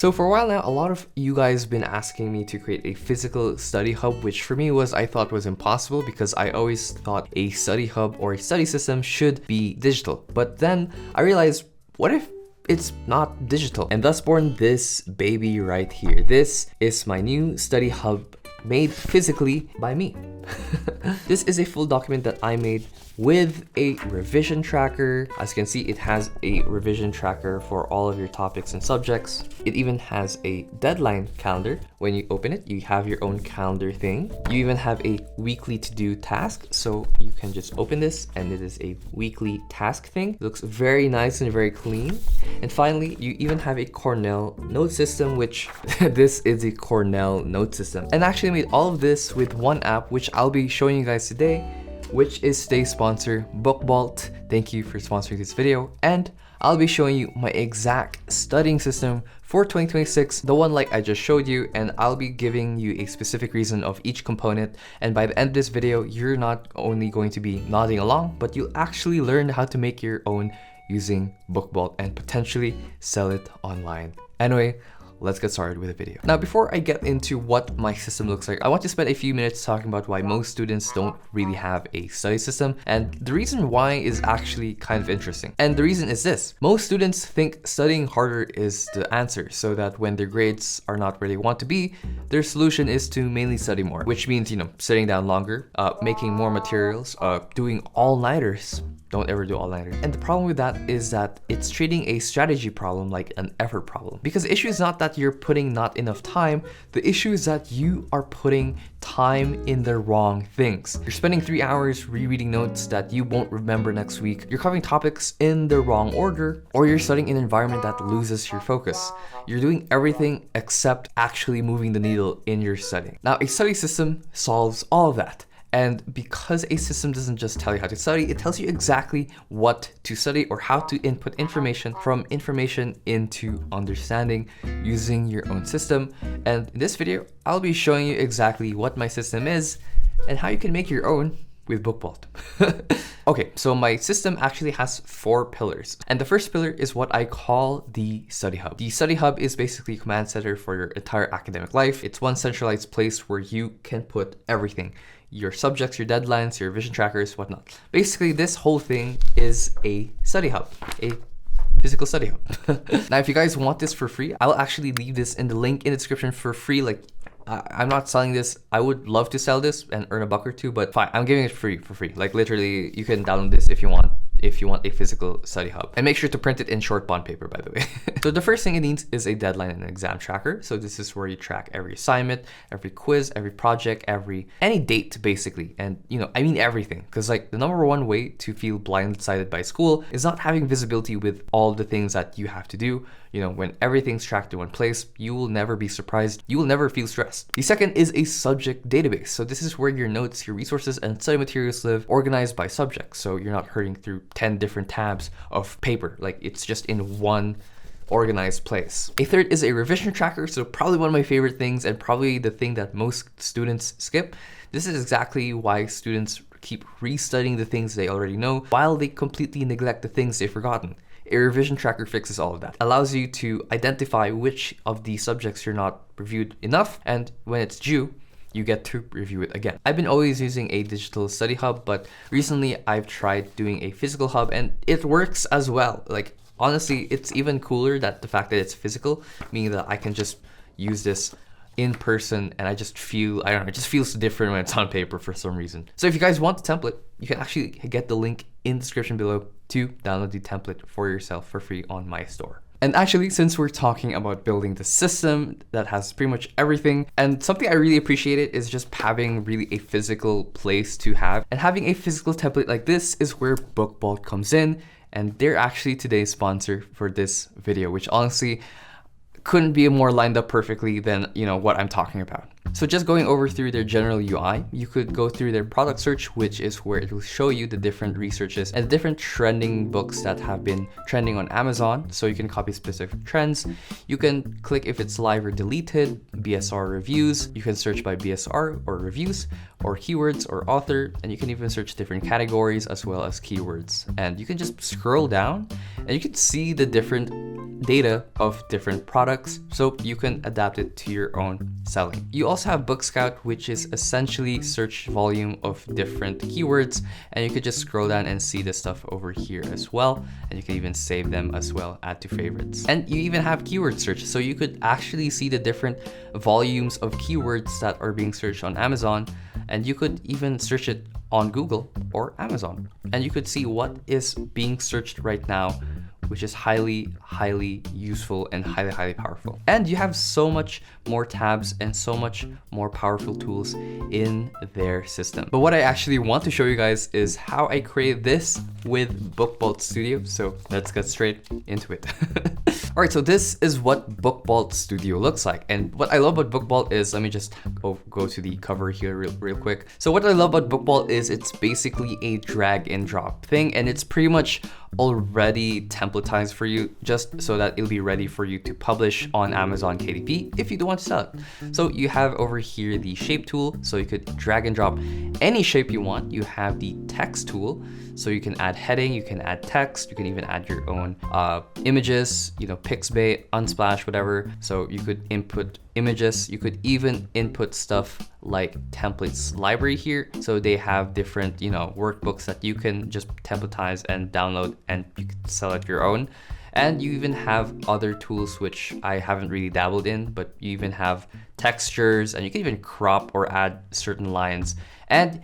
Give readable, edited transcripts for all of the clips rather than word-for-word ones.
So for a while now, a lot of you guys been asking me to create a physical study hub, which for me I thought was impossible because I always thought a study hub or a study system should be digital. But then I realized, what if it's not digital? And thus born this baby right here. This is my new study hub made physically by me. This is a full document that I made with a revision tracker. As you can see, it has a revision tracker for all of your topics and subjects. It even has a deadline calendar. When you open it, you have your own calendar thing. You even have a weekly to-do task. So you can just open this and it is a weekly task thing. It looks very nice and very clean. And finally, you even have a Cornell note system, which this is a Cornell note system. And I actually made all of this with one app, which I'll be showing you guys today, which is today's sponsor, Bookbolt. Thank you for sponsoring this video. And I'll be showing you my exact studying system for 2026, the one like I just showed you, and I'll be giving you a specific reason of each component. And by the end of this video, you're not only going to be nodding along, but you'll actually learn how to make your own using Bookbolt and potentially sell it online. Anyway, let's get started with the video. Now, before I get into what my system looks like, I want to spend a few minutes talking about why most students don't really have a study system. And the reason why is actually kind of interesting. And the reason is this: most students think studying harder is the answer, so that when their grades are not where they want to be, their solution is to mainly study more, which means, sitting down longer, making more materials, doing all-nighters. Don't ever do all-nighter. And the problem with that is that it's treating a strategy problem like an effort problem. Because the issue is not that you're putting not enough time, the issue is that you are putting time in the wrong things. You're spending 3 hours rereading notes that you won't remember next week, you're covering topics in the wrong order, or you're studying in an environment that loses your focus. You're doing everything except actually moving the needle in your studying. Now, a study system solves all of that. And because a system doesn't just tell you how to study, it tells you exactly what to study or how to input information from information into understanding using your own system. And in this video, I'll be showing you exactly what my system is and how you can make your own with Bookbolt. Okay, so my system actually has 4 pillars. And the first pillar is what I call the study hub. The study hub is basically a command center for your entire academic life. It's one centralized place where you can put everything: your subjects, your deadlines, your revision trackers, whatnot. Basically, this whole thing is a study hub, a physical study hub. Now, if you guys want this for free, I'll actually leave this in the link in the description for free. I'm not selling this. I would love to sell this and earn a buck or two, but fine, I'm giving it for free. Like literally, you can download this if you want a physical study hub. And make sure to print it in short bond paper, by the way. So the first thing it needs is a deadline and an exam tracker. So this is where you track every assignment, every quiz, every project, any date basically. And I mean everything. Because the number one way to feel blindsided by school is not having visibility with all the things that you have to do. When everything's tracked in one place, you will never be surprised. You will never feel stressed. The second is a subject database. So this is where your notes, your resources, and study materials live, organized by subject. So you're not hurting through 10 different tabs of paper. It's just in one organized place. A third is a revision tracker. So probably one of my favorite things, and probably the thing that most students skip. This is exactly why students keep restudying the things they already know while they completely neglect the things they've forgotten. A revision tracker fixes all of that. Allows you to identify which of the subjects you're not reviewed enough, and when it's due, you get to review it again. I've been always using a digital study hub, but recently I've tried doing a physical hub and it works as well. Honestly, it's even cooler that the fact that it's physical, meaning that I can just use this in person and I just feel, I don't know, it just feels different when it's on paper for some reason. So if you guys want the template, you can actually get the link in the description below to download the template for yourself for free on my store. And actually, since we're talking about building the system that has pretty much everything, and something I really appreciated is just having really a physical place to have. And having a physical template like this is where Bookbolt comes in, and they're actually today's sponsor for this video, which honestly couldn't be more lined up perfectly than what I'm talking about. So just going over through their general UI, you could go through their product search, which is where it will show you the different researches and the different trending books that have been trending on Amazon. So you can copy specific trends. You can click if it's live or deleted, BSR reviews. You can search by BSR or reviews or keywords or author, and you can even search different categories as well as keywords. And you can just scroll down and you can see the different data of different products so you can adapt it to your own selling. You also have Book Scout, which is essentially search volume of different keywords, and you could just scroll down and see the stuff over here as well, and you can even save them as well, add to favorites. And you even have keyword search, so you could actually see the different volumes of keywords that are being searched on Amazon, and you could even search it on Google or Amazon, and you could see what is being searched right now, which is highly useful and highly powerful. And you have so much more tabs and so much more powerful tools in their system. But what I actually want to show you guys is how I created this with BookBalt Studio. So let's get straight into it. All right, so this is what BookBalt Studio looks like. And what I love about BookBalt is, let me just go to the cover here real quick. So what I love about BookBalt is it's basically a drag and drop thing, and it's pretty much already templatized for you just so that it'll be ready for you to publish on Amazon KDP if you do want to sell it. So you have over here the shape tool, so you could drag and drop any shape you want. You have the text tool, so you can add heading, you can add text, you can even add your own images, you know, Pixabay, Unsplash, whatever. So you could input images, you could even input stuff like templates library here. So they have different, you know, workbooks that you can just templatize and download, and you can select your own. And you even have other tools which I haven't really dabbled in, but you even have textures, and you can even crop or add certain lines. And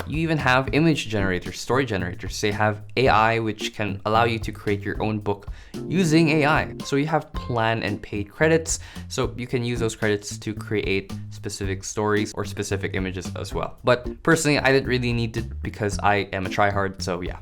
you even have image generators, story generators. They have AI, which can allow you to create your own book using AI. So you have plan and paid credits. So you can use those credits to create specific stories or specific images as well. But personally, I didn't really need it because I am a tryhard, so yeah.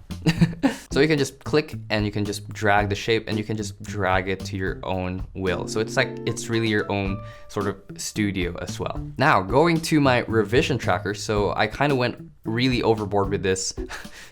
So you can just click and you can just drag the shape, and you can just drag it to your own will. So it's like, it's really your own sort of studio as well. Now going to my revision tracker. So I kind of went really overboard with this.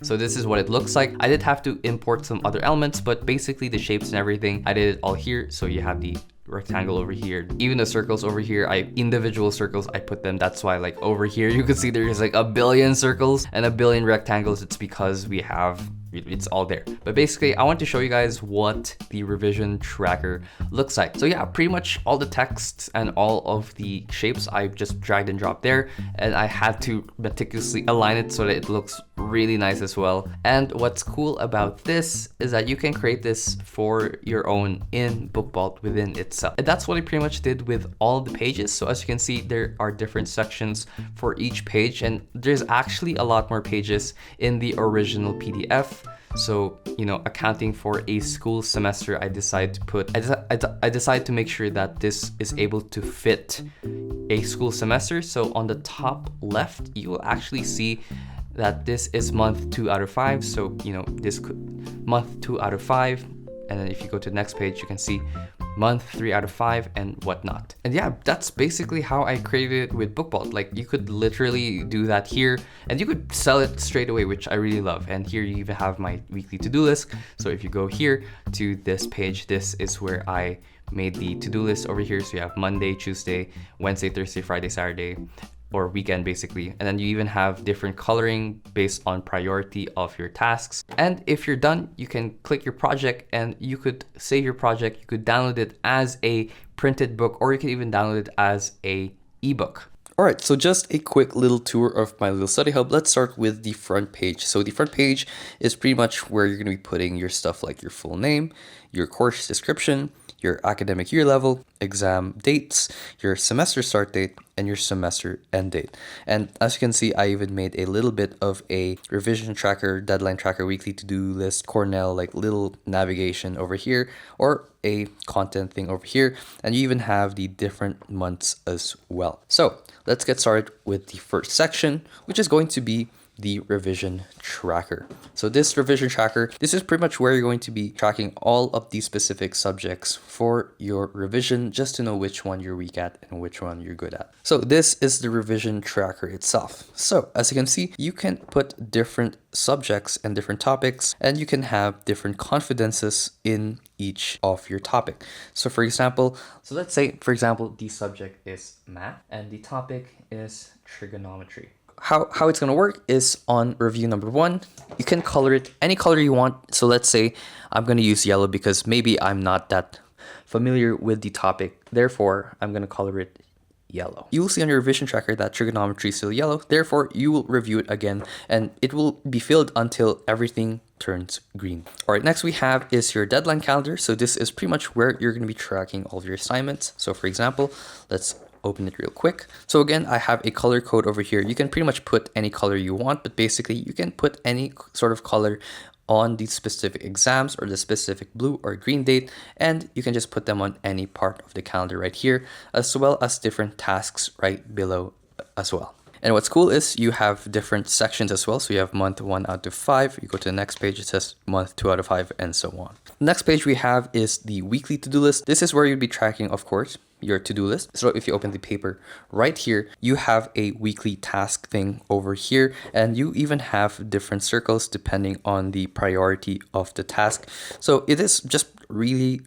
So this is what it looks like. I did have to import some other elements, but basically the shapes and everything, I did it all here. So you have the rectangle over here, even the circles over here, individual circles, I put them. That's why, like, over here you can see there's like a billion circles and a billion rectangles. It's because we have, it's all there. But basically I want to show you guys what the revision tracker looks like. So yeah, pretty much all the texts and all of the shapes I just dragged and dropped there, and I had to meticulously align it so that it looks really nice as well. And what's cool about this is that you can create this for your own in BookBalt within itself. And that's what I pretty much did with all the pages. So as you can see, there are different sections for each page, and there's actually a lot more pages in the original PDF. So, you know, accounting for a school semester, I decided to make sure that this is able to fit a school semester. So on the top left, you will actually see that this is month 2 out of 5. So, you know, this month 2 out of 5. And then if you go to the next page, you can see month 3 out of 5 and whatnot. And yeah, that's basically how I created it with BookBalt. Like, you could literally do that here, and you could sell it straight away, which I really love. And here you even have my weekly to-do list. So if you go here to this page, this is where I made the to-do list over here. So you have Monday, Tuesday, Wednesday, Thursday, Friday, Saturday, or weekend basically. And then you even have different coloring based on priority of your tasks. And if you're done, you can click your project and you could save your project. You could download it as a printed book, or you can even download it as a ebook. All right, so just a quick little tour of my little study hub. Let's start with the front page. So the front page is pretty much where you're gonna be putting your stuff like your full name, your course description, your academic year level, exam dates, your semester start date, and your semester end date. And as you can see, I even made a little bit of a revision tracker, deadline tracker, weekly to-do list, Cornell, like little navigation over here, or a content thing over here. And you even have the different months as well. So let's get started with the first section, which is going to be the revision tracker. So this revision tracker, this is pretty much where you're going to be tracking all of these specific subjects for your revision, just to know which one you're weak at and which one you're good at. So this is the revision tracker itself. So as you can see, you can put different subjects and different topics, and you can have different confidences in each of your topic. So for example, let's say, for example, the subject is math and the topic is trigonometry. How it's going to work is on review number 1, you can color it any color you want. So let's say I'm going to use yellow because maybe I'm not that familiar with the topic. Therefore, I'm going to color it yellow. You will see on your revision tracker that trigonometry is still yellow. Therefore, you will review it again and it will be filled until everything turns green. All right, next we have is your deadline calendar. So this is pretty much where you're going to be tracking all of your assignments. So for example, let's open it real quick. So again, I have a color code over here. You can pretty much put any color you want, but basically you can put any sort of color on the specific exams or the specific blue or green date, and you can just put them on any part of the calendar right here, as well as different tasks right below as well. And what's cool is you have different sections as well. So you have month 1 out of 5. You go to the next page, it says month 2 out of 5, and so on. The next page we have is the weekly to-do list. This is where you'd be tracking, of course, your to-do list. So if you open the paper right here, you have a weekly task thing over here, and you even have different circles depending on the priority of the task. So it is just really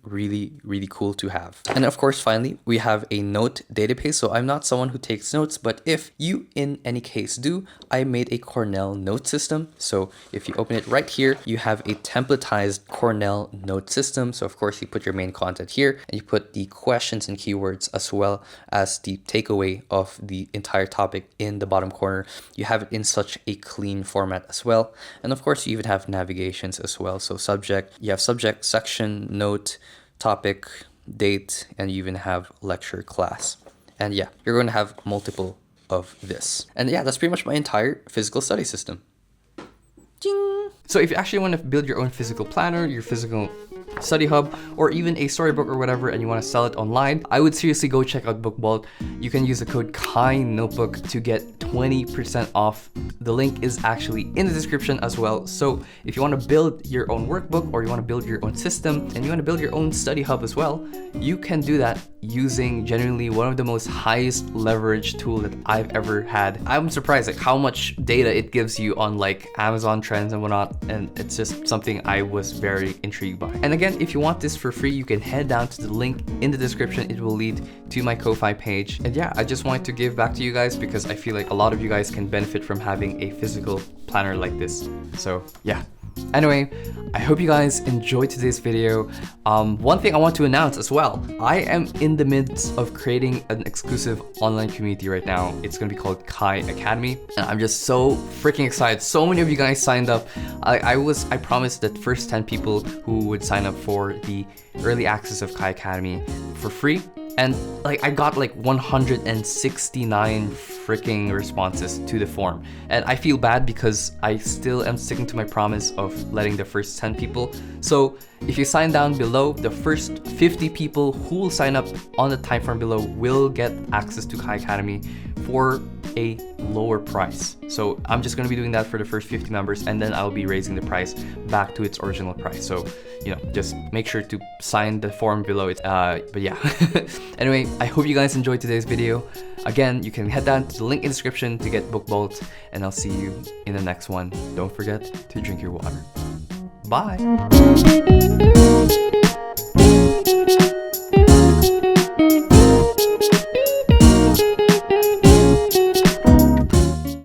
cool to have. And of course, finally, we have a note database. So I'm not someone who takes notes, but if you in any case do, I made a Cornell note system. So if you open it right here, you have a templatized Cornell note system. So of course you put your main content here and you put the questions and keywords as well as the takeaway of the entire topic in the bottom corner. You have it in such a clean format as well. And of course you even have navigations as well. So subject, you have subject, section, note, topic, date, and you even have lecture, class. And yeah, you're going to have multiple of this. And yeah, that's pretty much my entire physical study system. Ding! So if you actually want to build your own physical planner, your physical study hub, or even a storybook or whatever, and you want to sell it online, I would seriously go check out BookBalt. You can use the code KaiNotebook to get 20% off. The link is actually in the description as well. So if you want to build your own workbook, or you want to build your own system, and you want to build your own study hub as well, you can do that using genuinely one of the most highest leverage tool that I've ever had. I'm surprised at how much data it gives you on like Amazon trends and whatnot, and it's just something I was very intrigued by. And again, if you want this for free, you can head down to the link in the description. It will lead to my Ko-Fi page. And yeah, I just wanted to give back to you guys because I feel like a lot of you guys can benefit from having a physical planner like this. So yeah. Anyway, I hope you guys enjoyed today's video. One thing I want to announce as well, I am in the midst of creating an exclusive online community right now. It's going to be called Kai Academy, and I'm just so freaking excited. So many of you guys signed up. I promised that first 10 people who would sign up for the early access of Kai Academy for free. And like I got like 169 freaking responses to the form. And I feel bad because I still am sticking to my promise of letting the first 10 people. So if you sign down below, the first 50 people who will sign up on the time form below will get access to Kai Academy for a lower price. So I'm just going to be doing that for the first 50 members, and then I'll be raising the price back to its original price. So, you know, just make sure to sign the form below it. But yeah, anyway, I hope you guys enjoyed today's video. Again, you can head down to the link in the description to get BookBalt, and I'll see you in the next one. Don't forget to drink your water. Bye.